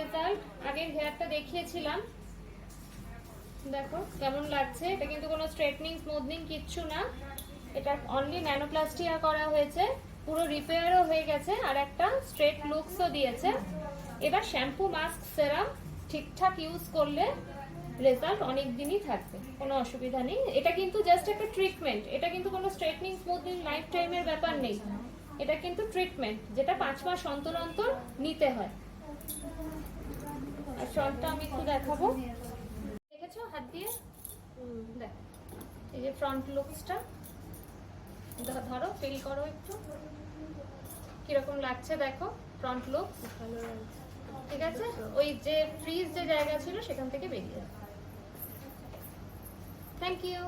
Result. আগের হেয়ারটা দেখিয়েছিলাম, দেখো কেমন লাগছে। এটা কিন্তু কোনো স্ট্রেটনিং স্মুথনিং কিচ্ছু না, এটা অনলি ন্যানোপ্লাস্টিয়া করা হয়েছে, পুরো রিপেয়ারও হয়ে গেছে আর একটা স্ট্রেট লুকসও দিয়েছে। এবার শ্যাম্পু মাস্ক সেরাম ঠিকঠাক ইউজ করলে রেজাল্ট অনেক দিনই থাকবে, কোনো অসুবিধা নেই। এটা কিন্তু জাস্ট একটা ট্রিটমেন্ট, এটা কিন্তু কোনো স্ট্রেটনিং স্মুথনিং লাইফ টাইমের ব্যাপার নেই, এটা কিন্তু ট্রিটমেন্ট যেটা 5 মাস অন্তর অন্তর নিতে হয়। আর ফ্রন্টটা আমি একটু দেখাবো, দেখেছো হাত দিয়ে, দেখ এই যে ফ্রন্ট লুকসটা, ধরো ফিল করো একটু কিরকম লাগছে, দেখো ফ্রন্ট লুক ভালো লাগছে। ঠিক আছে, ওই যে ফ্রিজ যে জায়গা ছিল সেখান থেকে বেরিয়ে। Thank you.